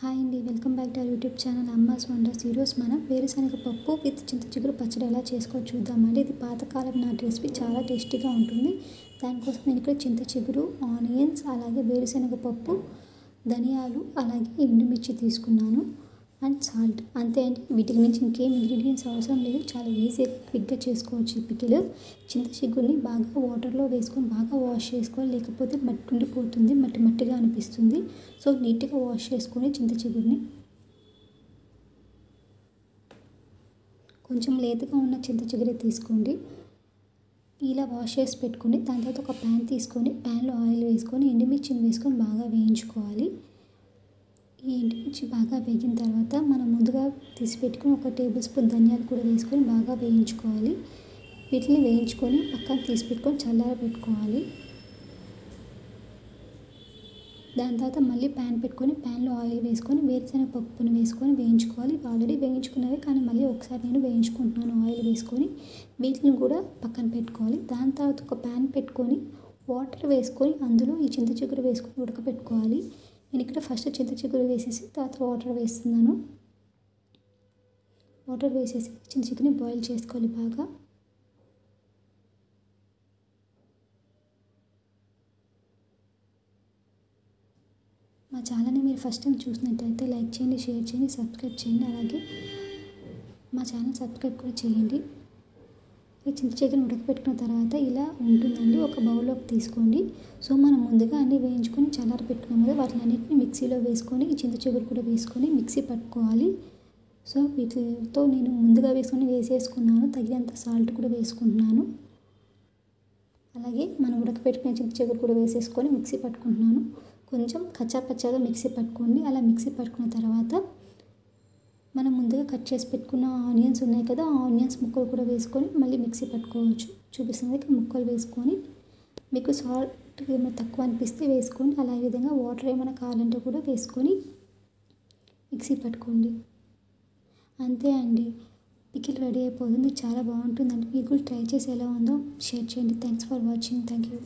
Hi అండి, welcome back to our YouTube channel అమ్మాస్ wonders. ఈరోజు మనం వేరుశనగ పప్పు విత్ చింత చిగురు పచ్చడి ఎలా చేసుకోవచ్చో చూద్దామండి. ఇది పాతకాలం నాటి రెసిపీ, చాలా టేస్టీగా ఉంటుంది. దానికోసం నేను ఇక్కడ చింత చిగురు, ఆనియన్స్, అలాగే వేరుశనగ పప్పు, ధనియాలు, అలాగే ఎండుమిర్చి తీసుకున్నాను అండ్ సాల్ట్. అంతే అండి, వీటికి మించి ఇంకేం ఇంగ్రీడియంట్స్ అవసరం లేదు. చాలా ఈజీగా క్విక్గా చేసుకోవచ్చు ఈ పికిల్. చింత చిగురుని బాగా వాటర్లో వేసుకొని బాగా వాష్ చేసుకోవాలి, లేకపోతే మట్టి ఉండిపోతుంది, మట్టి మట్టిగా అనిపిస్తుంది. సో నీట్గా వాష్ చేసుకొని చింత చిగురుని, కొంచెం లేతగా ఉన్న చింత చిగురు తీసుకోండి. ఇలా వాష్ చేసి పెట్టుకొని దాని తర్వాత ఒక ప్యాన్ తీసుకొని ప్యాన్లో ఆయిల్ వేసుకొని ఎండుమిర్చిని వేసుకొని బాగా వేయించుకోవాలి. ఈ ఎండుమిర్చి బాగా వేగిన తర్వాత మనం ముందుగా తీసి పెట్టుకుని 1 టేబుల్ స్పూన్ ధనియాలు కూడా వేసుకొని బాగా వేయించుకోవాలి. వీటిని వేయించుకొని పక్కన తీసి పెట్టుకొని చల్లారబెట్టుకోవాలి. దాని తర్వాత మళ్ళీ ప్యాన్ పెట్టుకొని ప్యాన్లో ఆయిల్ వేసుకొని వేరుశనగ పప్పును వేసుకొని వేయించుకోవాలి. ఆల్రెడీ వేయించుకున్నవే, కానీ మళ్ళీ ఒకసారి నేను వేయించుకుంటున్నాను ఆయిల్ వేసుకొని. వీటిని కూడా పక్కన పెట్టుకోవాలి. దాని తర్వాత ఒక ప్యాన్ పెట్టుకొని వాటర్ వేసుకొని అందులో ఈ చింత చిగురు వేసుకొని ఉడకపెట్టుకోవాలి. నేను ఇక్కడ ఫస్ట్ చింత చిగురు వేసేసి తర్వాత వాటర్ వేస్తున్నాను. వాటర్ వేసేసి చింత చిగురుని బాయిల్ చేసుకోవాలి బాగా. మా ఛానల్ని మీరు ఫస్ట్ టైం చూసినట్టయితే లైక్ చేయండి, షేర్ చేయండి, సబ్స్క్రైబ్ చేయండి. అలాగే మా ఛానల్ సబ్స్క్రైబ్ కూడా చేయండి. ఈ చింత చిగురుని ఉడకపెట్టుకున్న తర్వాత ఇలా ఉంటుందండి. ఒక బౌల్లోకి తీసుకోండి. సో మనం ముందుగా అన్నీ వేయించుకొని చల్లారి పెట్టుకున్నాం కదా, వాటిని అన్నింటినీ మిక్సీలో వేసుకొని ఈ చింత చిగురు కూడా వేసుకొని మిక్సీ పట్టుకోవాలి. సో వీటితో నేను ముందుగా వేసేసుకున్నాను. తగినంత సాల్ట్ కూడా వేసుకుంటున్నాను. అలాగే మనం ఉడకపెట్టుకునే చింత చిగురు కూడా వేసేసుకొని మిక్సీ పట్టుకుంటున్నాను. కొంచెం కచ్చాపచ్చాగా మిక్సీ పట్టుకోండి. అలా మిక్సీ పట్టుకున్న తర్వాత మనం ముందుగా కట్ చేసి పెట్టుకున్న ఆనియన్స్ ఉన్నాయి కదా, ఆనియన్స్ ముక్కలు కూడా వేసుకొని మళ్ళీ మిక్సీ పట్టుకోవచ్చు. చూపిస్తుంది ఇక్కడ ముక్కలు వేసుకొని, మీకు సాల్ట్ ఏమైనా తక్కువ అనిపిస్తే వేసుకోండి. అలాగే విధంగా వాటర్ ఏమైనా కావాలంటే కూడా వేసుకొని మిక్సీ పట్టుకోండి. అంతే అండి, పికిల్ రెడీ అయిపోతుంది. చాలా బాగుంటుందండి. మీరు కూడా ట్రై చేసి ఎలా ఉందో షేర్ చేయండి. Thanks for watching. Thank you.